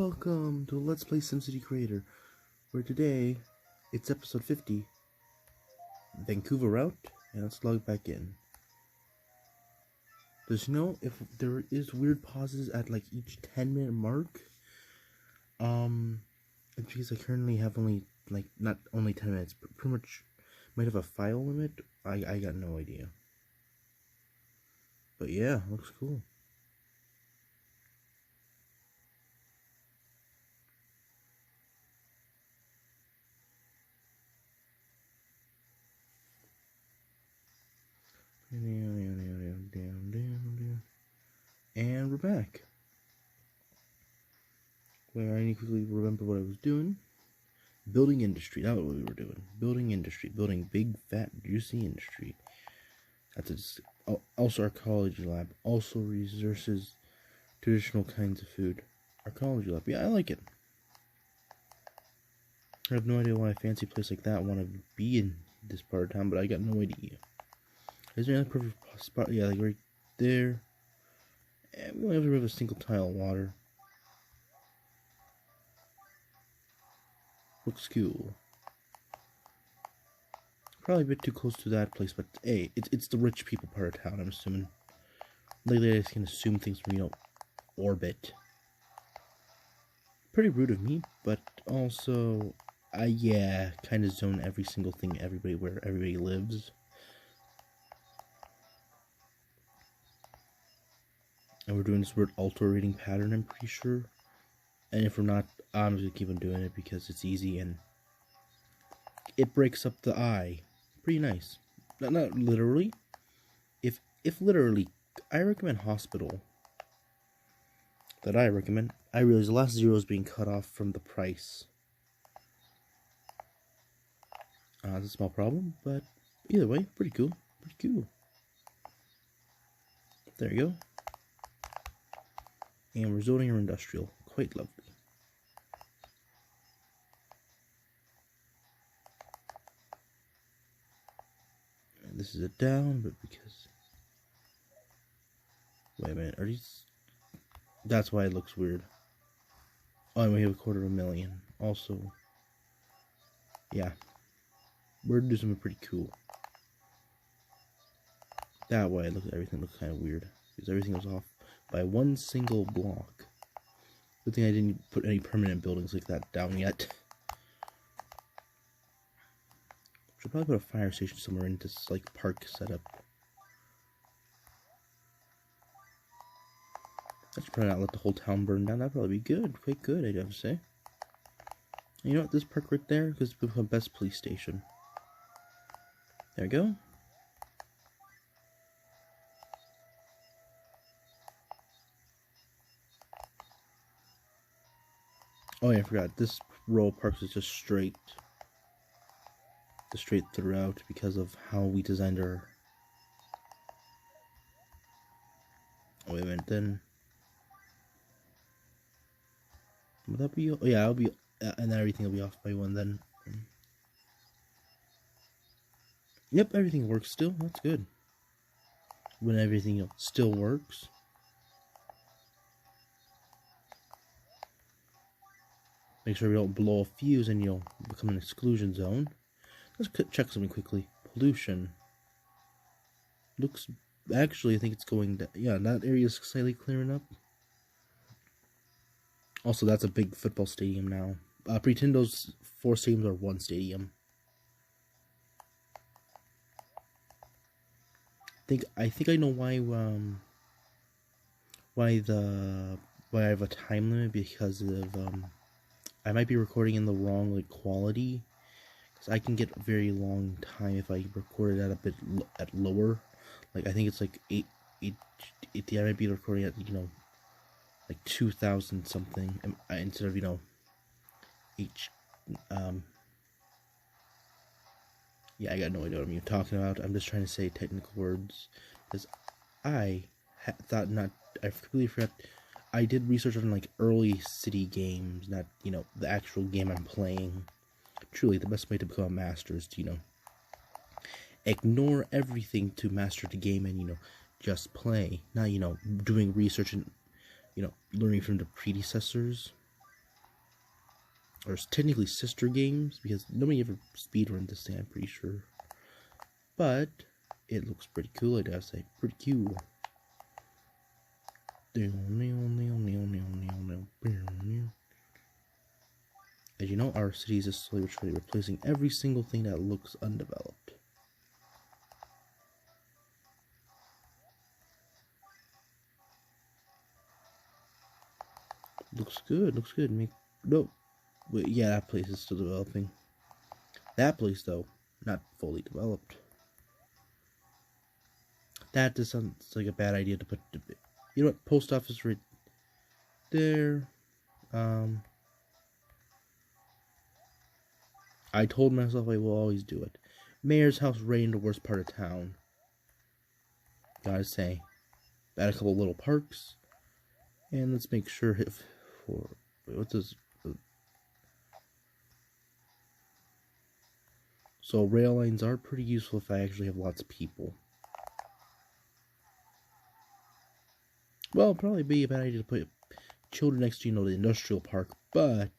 Welcome to Let's Play SimCity Creator, where today, it's episode 50, Vancouver route, and let's log back in. Does you know if there is weird pauses at like each 10-minute mark? It's because I currently have only, not only 10 minutes, but pretty much might have a file limit. I got no idea. But yeah, looks cool. And we're back. Where I need to quickly remember what I was doing. Building industry, that's what we were doing. Building industry, building big, fat, juicy industry. That's also archaeology lab. Also resources traditional kinds of food. Archaeology lab, yeah, I like it. I have no idea why a fancy place like that want to be in this part of town, but I got no idea. Is there any perfect spot? Yeah, like right there. And we only have to remove a single tile of water. Looks cool. Probably a bit too close to that place, but hey, it's the rich people part of town, I'm assuming. Lately I just can assume things from, orbit. Pretty rude of me, but also, yeah, kind of zone every single thing where everybody lives. And we're doing this weird alternating pattern, I'm pretty sure. And if we're not, I'm just gonna keep on doing it because it's easy and it breaks up the eye. Pretty nice. Not literally. If literally, I recommend hospital. That I recommend. I realize the last zero is being cut off from the price. It's a small problem, but either way, pretty cool. Pretty cool. There you go. And we're zoning our industrial. Quite lovely. And this is a down, but because... Wait a minute, are these... That's why it looks weird. Oh, and we have $250,000. Also... Yeah. We're gonna do something pretty cool. That way everything looks kind of weird. Because everything was off by one single block. Good thing I didn't put any permanent buildings like that down yet. Should probably put a fire station somewhere in this park setup. I should probably not let the whole town burn down. That'd probably be good, quite good, I'd have to say. And you know what? This park right there is the best police station. There we go. Oh yeah, I forgot. This row of parks is just straight throughout because of how we designed our... Oh, wait a minute, then... Would that be... Oh yeah, it'll be... and then everything will be off by one then. Yep, everything works still. That's good. When everything still works. Make sure we don't blow a fuse and you'll become an exclusion zone. Let's check something quickly. Pollution. Looks... Actually, I think it's going down. Yeah, that area is slightly clearing up. Also, that's a big football stadium now. Pretend those 4 stadiums are one stadium. I think I know why I have a time limit, because of I might be recording in the wrong quality, because I can get a very long time if I record it at a bit lower. I think it's 8 I might be recording at 2,000 something instead of each yeah, I got no idea what I'm talking about. I'm just trying to say technical words because I completely forgot. I did research on early city games, not the actual game I'm playing. Truly, the best way to become a master is to ignore everything to master the game and just play. Not doing research and learning from the predecessors. or it's technically sister games, because nobody ever speedrun this thing, I'm pretty sure. But it looks pretty cool, I gotta say. Pretty cool. As you know, our city is just slowly replacing every single thing that looks undeveloped. Looks good, looks good. No, wait, yeah, that place is still developing. That place, though, not fully developed. That just sounds like a bad idea to put. You know what? Post office right there. I told myself I will always do it. Mayor's house right in the worst part of town. Gotta say, add a couple little parks, and let's make sure if for what's this. So rail lines are pretty useful if I actually have lots of people. Well, it'd probably be a bad idea to put children next to, the industrial park, but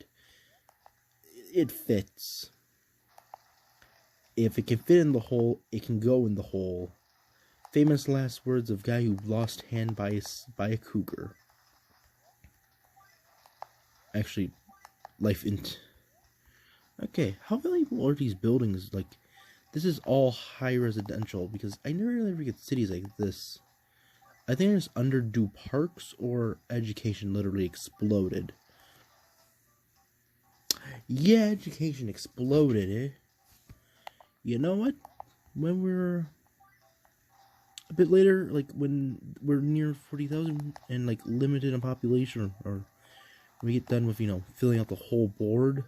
it fits. If it can fit in the hole, it can go in the hole. Famous last words of guy who lost hand by a cougar. Actually, life int. Okay, how valuable are these buildings? Like, this is all high residential, because I never really get cities like this. I think it's underdue parks, or education literally exploded. Yeah, education exploded, eh? You know what? When we're a bit later, like when we're near 40,000 and like limited in population, or we get done with, filling out the whole board,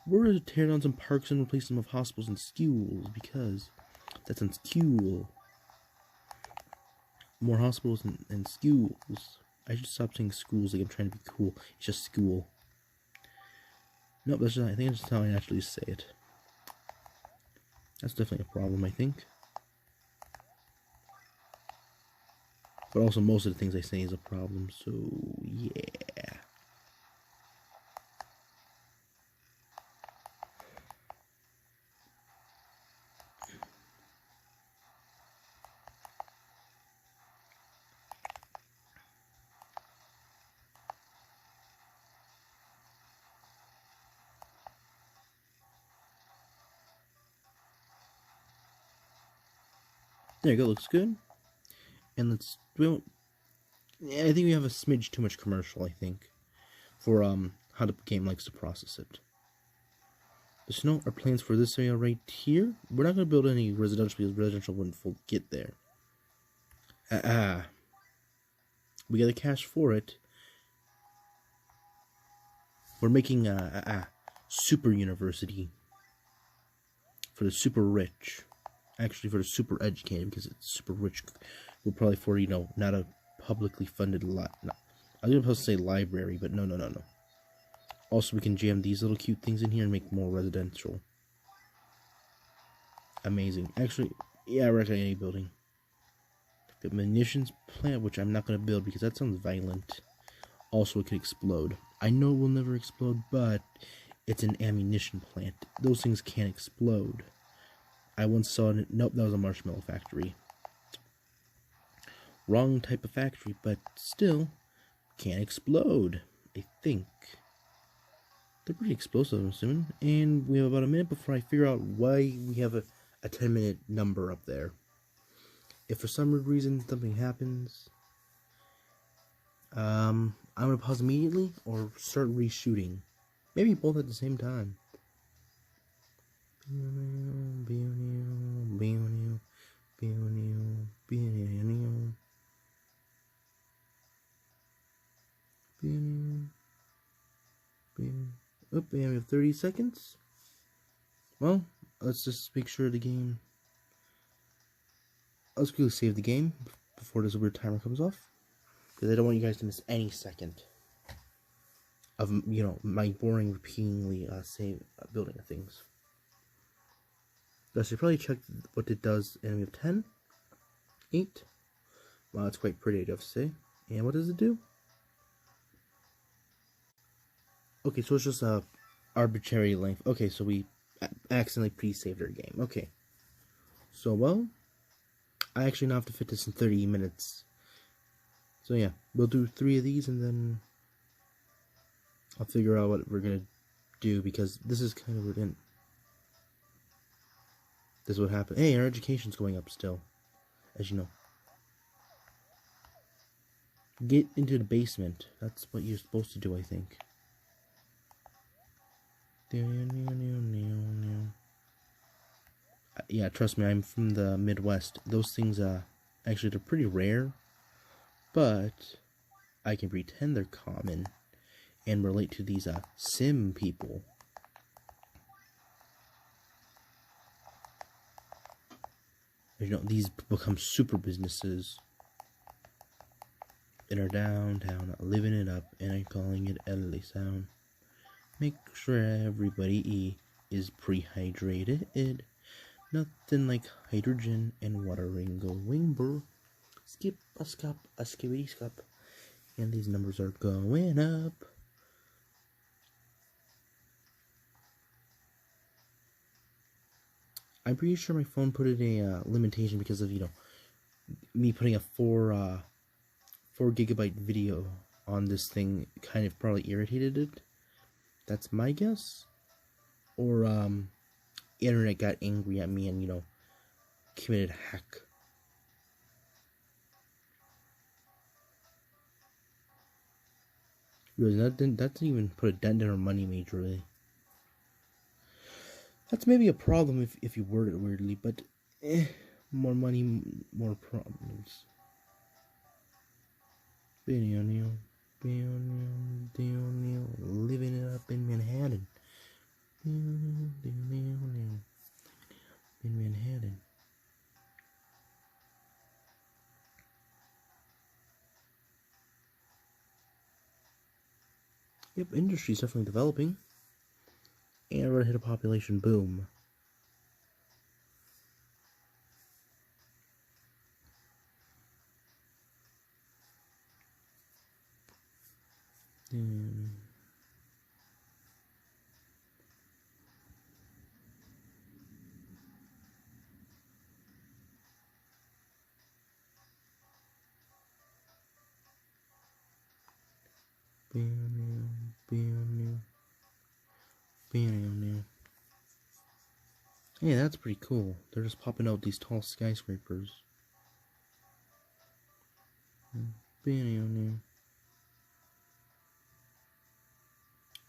we're going to tear down some parks and replace them with hospitals and schools, because that sounds cool. More hospitals and schools. I should stop saying schools like I'm trying to be cool. It's just school. Nope, that's just, I think that's just how I naturally say it. That's definitely a problem, I think. But also, most of the things I say is a problem, so yeah. There you go, looks good. And I think we have a smidge too much commercial, I think, for how the game likes to process it. But our plans for this area right here, we're not going to build any residential, because residential wouldn't get there. We got the cash for it. We're making a super university for the super rich. Actually, for the super educated, because it's super rich. We'll probably for, not a publicly funded I was going to say library, but no. Also, we can jam these little cute things in here and make more residential. Amazing. Actually, yeah, I reckon any building. The munitions plant, which I'm not going to build because that sounds violent. Also, it could explode. I know it will never explode, but it's an ammunition plant. Those things can't explode. I once saw it. Nope, that was a marshmallow factory. Wrong type of factory, but still can't explode, I think. They're pretty explosive, I'm assuming. And we have about a minute before I figure out why we have a 10-minute number up there. If for some weird reason something happens, I'm going to pause immediately or start reshooting. Maybe both at the same time. Oh, and we have 30 seconds. Well, let's just make sure the game. Let's quickly save the game before this weird timer comes off, because I don't want you guys to miss any second of my boring repeatedly building of things. I should probably check what it does, and we have 10, 8. Wow, it's quite pretty, I have to say. And what does it do? Okay, so it's just arbitrary length. Okay, so we accidentally pre-saved our game. Okay. So, well, I actually now have to fit this in 30 minutes. So yeah, we'll do 3 of these and then I'll figure out what we're gonna do because this is kind of weird. This is what happened. Hey, our education's going up still, as you know. Get into the basement. That's what you're supposed to do, I think. Yeah, trust me, I'm from the Midwest. Those things, actually, they're pretty rare. But I can pretend they're common and relate to these, sim people. You know, these become super businesses and are downtown, living it up, and I'm calling it LA Sound. Make sure everybody is pre-hydrated. Nothing like hydrogen and watering going burr. Skip a scup, a skibbity scup. And these numbers are going up. I'm pretty sure my phone put in a limitation because of, you know, me putting a 4 gigabyte video on this thing kind of probably irritated it. That's my guess. Or, internet got angry at me and, you know, committed a hack. Really, that didn't even put a dent in our money majorly. That's maybe a problem if you word it weirdly, but more money, more problems. Living it up in Manhattan. In Manhattan. Yep, industry's definitely developing. And we're gonna hit a population boom. Hey, that's pretty cool. They're just popping out these tall skyscrapers.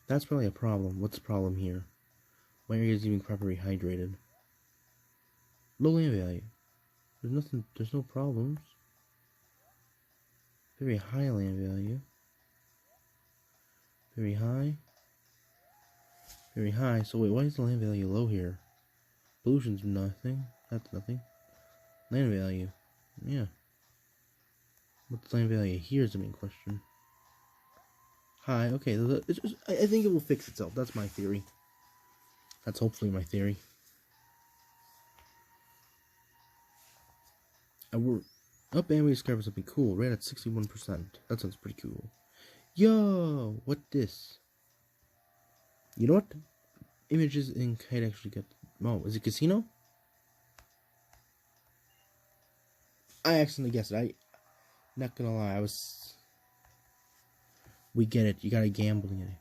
That's probably a problem. What's the problem here? My area is even properly hydrated. Low land value. There's no problems. Very high land value. Very high. Very high. So wait, why is the land value low here? Pollution's nothing. That's nothing. Land value. Yeah. What's land value here is the main question. High. Okay. I think it will fix itself. That's my theory. That's hopefully my theory. Up and we discovered something cool. Right at 61%. That sounds pretty cool. Yo, what this? You know what? Images in kite actually get. Oh, is it casino? I accidentally guessed it. Not gonna lie, we get it. You gotta gambling in it.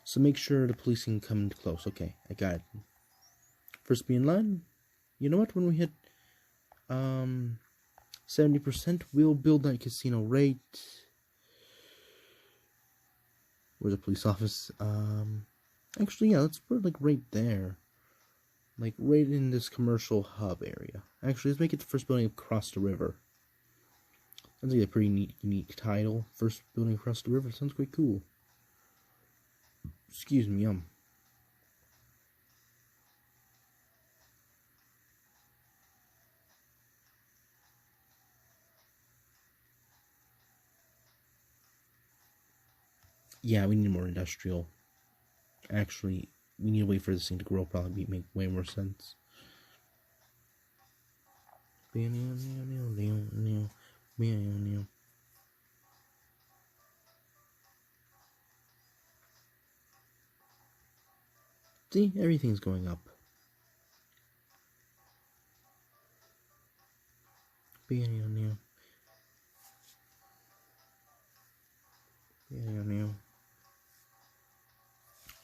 So make sure the police can come close. Okay, I got it. First be in line. You know what? When we hit 70%, we'll build that casino right. Where's the police office? Actually, yeah, let's put it like right there. Like right in this commercial hub area. Actually, let's make it the first building across the river. That's like a pretty neat, unique title. First building across the river. Sounds quite cool. Excuse me, Yeah, we need more industrial. Actually, we need to wait for this thing to grow. Probably make way more sense. See, everything's going up.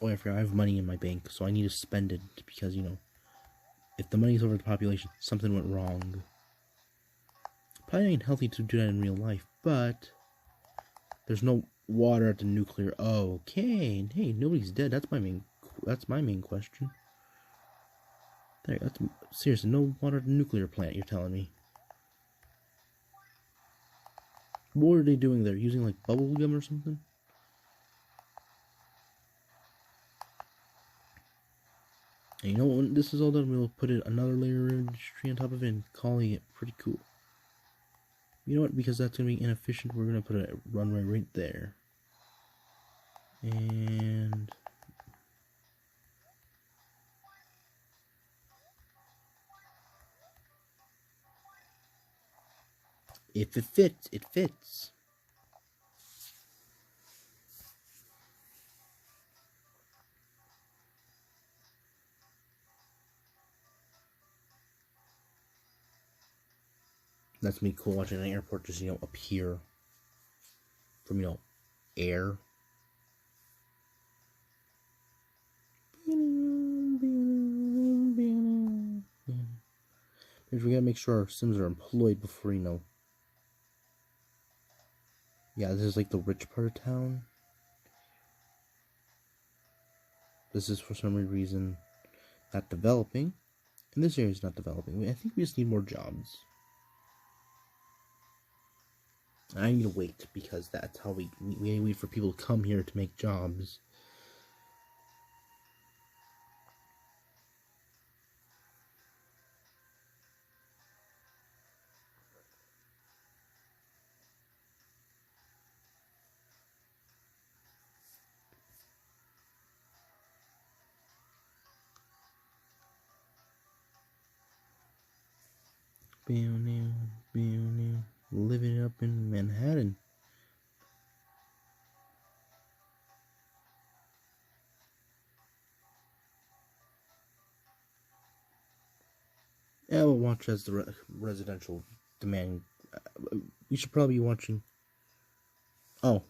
Oh, I forgot, I have money in my bank, so I need to spend it because, you know, if the money's over the population, something went wrong. Probably ain't healthy to do that in real life, but there's no water at the nuclear. Okay, hey, nobody's dead. That's my main question. That's seriously no water at the nuclear plant. You're telling me? What are they doing there? Using like bubble gum or something? And you know, when this is all done, we'll put another layer of industry on top of it and calling it pretty cool. You know what? Because that's going to be inefficient, we're going to put a runway right there. And if it fits, it fits. That's me cool watching an airport just, you know, appear from, you know, air. Because we gotta make sure our Sims are employed before, you know. Yeah, this is like the rich part of town. This is for some reason not developing. And this area is not developing. I think we just need more jobs. I need to wait because that's how we wait for people to come here to make jobs. Living up in Manhattan. Yeah, we'll watch as the residential demand. We should probably be watching. Oh.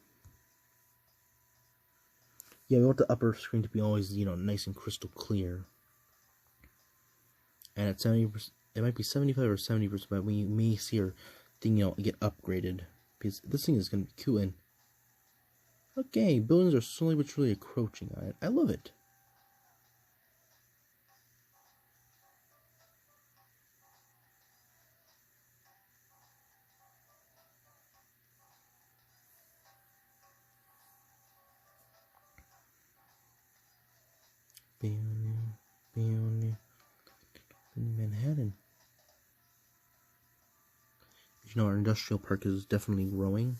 Yeah, we want the upper screen to be always, you know, nice and crystal clear. And at 70%, it might be 75 or 70%, but we may see our thing, you know, get upgraded. Because this thing is going to be cool. And okay, buildings are slowly but surely encroaching on it. I love it. Manhattan. You know, our industrial park is definitely growing.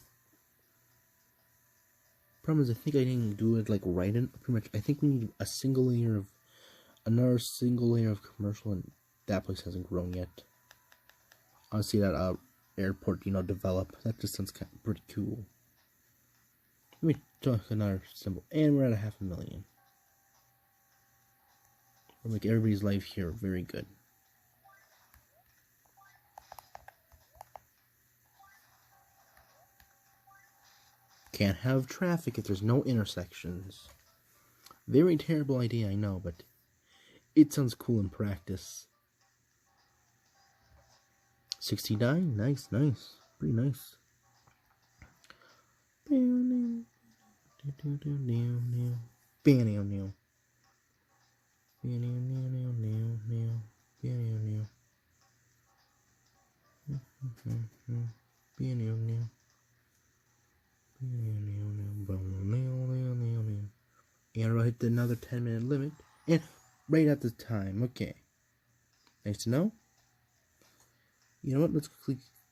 Problem is, I think I didn't do it like right in pretty much. I think we need another single layer of commercial, and that place hasn't grown yet. I want to see that airport, you know, develop. That just sounds kind of pretty cool. Let me talk another symbol, and we're at 500,000. We'll make everybody's life here very good. Can't have traffic if there's no intersections. Very terrible idea, I know, but it sounds cool in practice. 69, nice, pretty nice. And I'll hit another 10-minute limit. And right at the time. Okay. Nice to know. You know what? Let's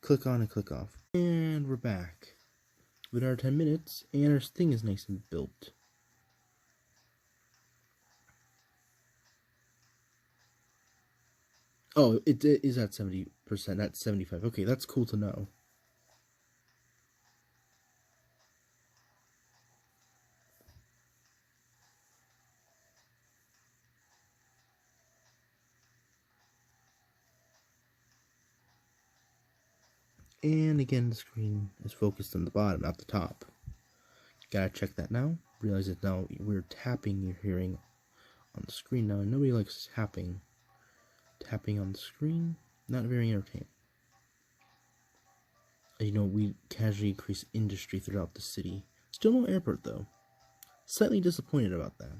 click on and click off. And we're back. With our 10 minutes. And our thing is nice and built. Oh, it is at 70%, not 75%. Okay, that's cool to know. And again, the screen is focused on the bottom, not the top. Gotta check that now. Realize that now we're tapping, you're hearing on the screen now. Nobody likes tapping. Tapping on the screen, not very entertaining. You know, we casually increase industry throughout the city. Still no airport though. Slightly disappointed about that.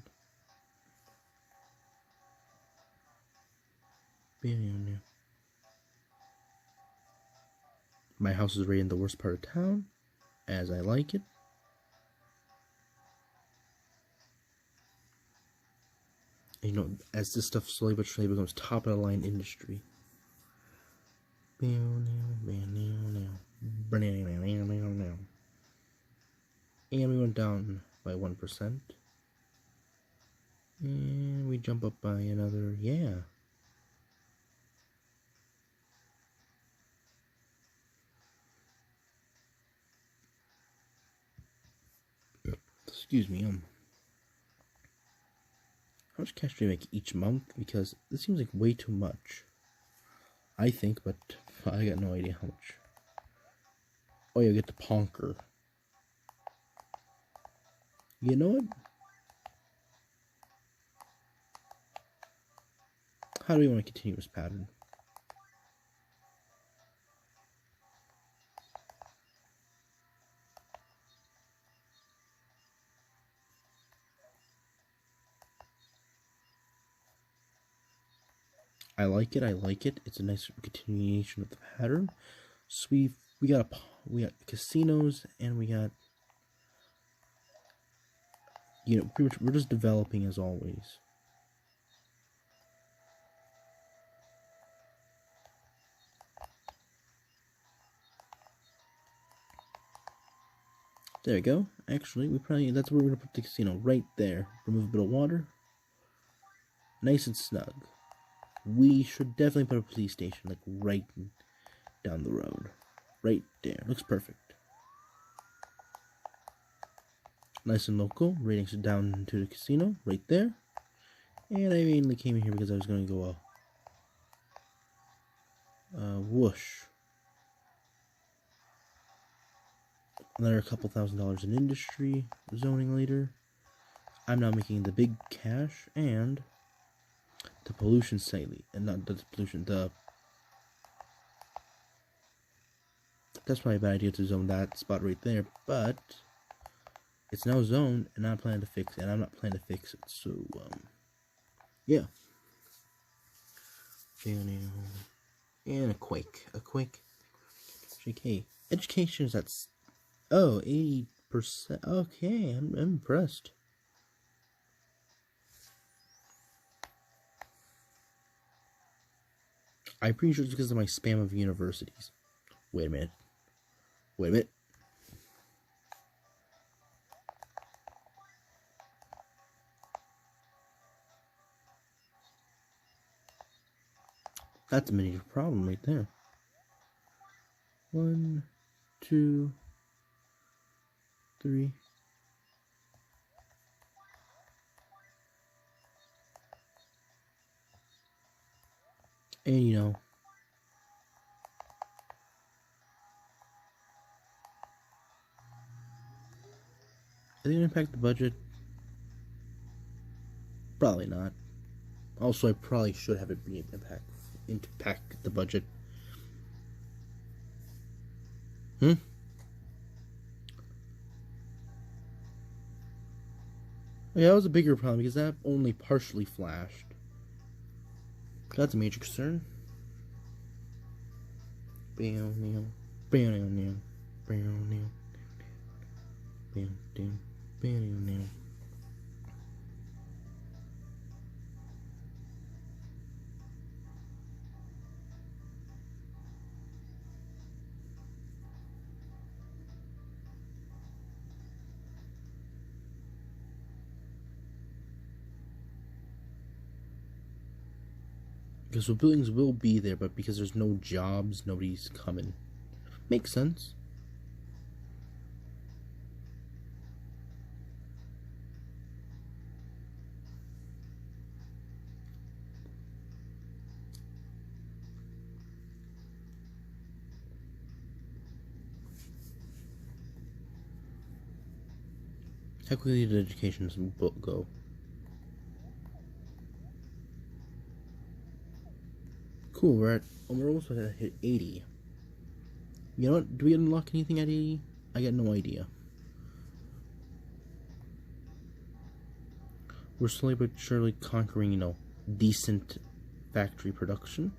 My house is right in the worst part of town, as I like it. You know, as this stuff slowly but surely becomes top of the line industry. And we went down by 1%. And we jump up by another, yeah. Excuse me, how much cash do you make each month? Because this seems like way too much. I think, but I got no idea how much. Oh, you get the Ponker. You know what? How do we want to continue this pattern? I like it. I like it. It's a nice continuation of the pattern. So we got casinos, and we got, you know, pretty much we're just developing as always. There we go. Actually, that's where we're gonna put the casino, right there. Remove a bit of water. Nice and snug. We should definitely put a police station, like, right down the road. Right there. Looks perfect. Nice and local. Ratings down to the casino, right there. And I mainly came in here because I was going to go whoosh. Another couple $1,000s in industry zoning later. I'm now making the big cash and the pollution slightly, and not the pollution, that's probably a bad idea to zone that spot right there, but it's now zoned, and I'm planning to fix it, and I'm not planning to fix it, so, yeah. And a quake. JK. Education is at, 80%. Okay, I'm impressed. I'm pretty sure it's because of my spam of universities. Wait a minute. That's a major problem right there. 1, 2, 3. And you know, is it gonna impact the budget? Probably not. Also, I probably should have it be impact the budget. Yeah, that was a bigger problem because that only partially flashed. That's a major concern. Because the buildings will be there, but because there's no jobs, nobody's coming. Makes sense. How quickly did education's book go? Cool, we're almost at hit 80. You know what? Do we unlock anything at 80? I got no idea. We're slowly but surely conquering, decent factory production.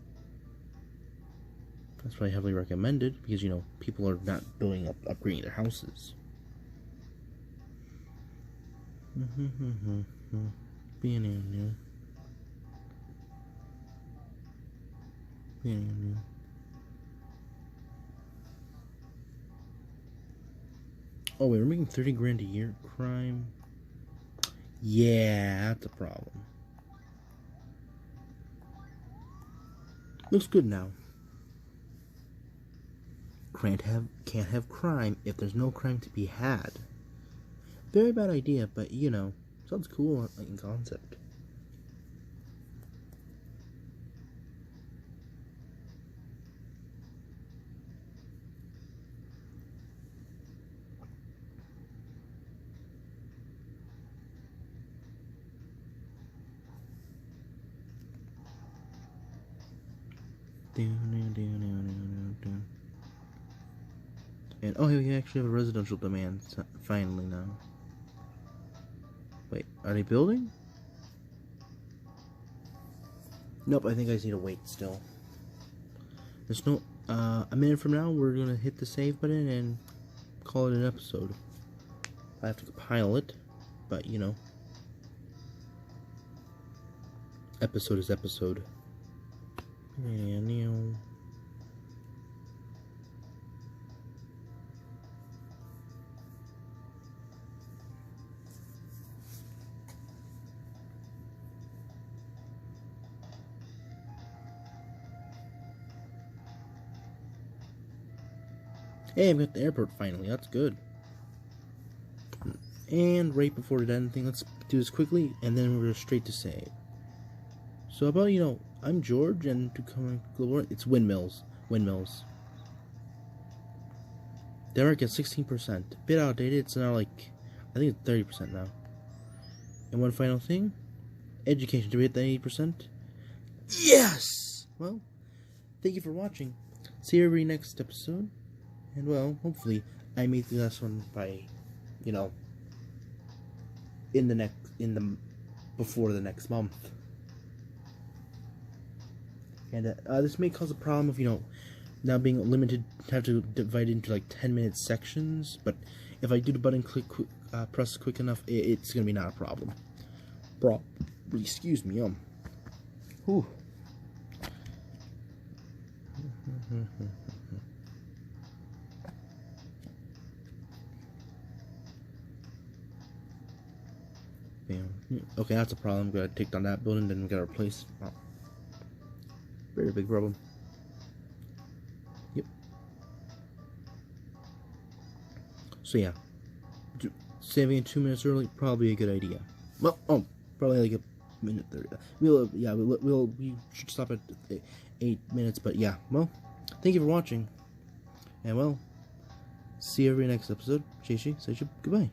That's why I heavily recommended, because, people are not building upgrading their houses. Oh wait, we're making 30 grand a year. Crime. Yeah, that's a problem. Looks good now. Can't have crime if there's no crime to be had. Very bad idea, but sounds cool in concept. And oh, we actually have a residential demand finally now. Wait, are they building? Nope, I think I just need to wait still. There's no a minute from now we're gonna hit the save button and call it an episode. I have to compile it, but episode is episode. Hey, I'm at the airport finally. That's good. And right before the end thing, let's do this quickly, and then we're straight to save. So about, I'm George, and to come global, it's windmills. Windmills. They work at 16%. Bit outdated. It's now like, I think it's 30% now. And one final thing, education. Did we hit the 80%? Yes. Well, thank you for watching. See you every next episode. And well, hopefully I made the last one by, before the next month. And this may cause a problem of, now being limited, have to divide it into like 10-minute sections. But if I do the button press quick enough, it's gonna be not a problem. Excuse me, Whew. Okay, that's a problem. Gotta take down that building, then we gotta replace. Oh. Very big problem. Yep. So yeah, saving it 2 minutes early, probably a good idea. Well, probably like a minute 30. We should stop at 8 minutes, but yeah. Well, thank you for watching, and well, see you every next episode. Goodbye.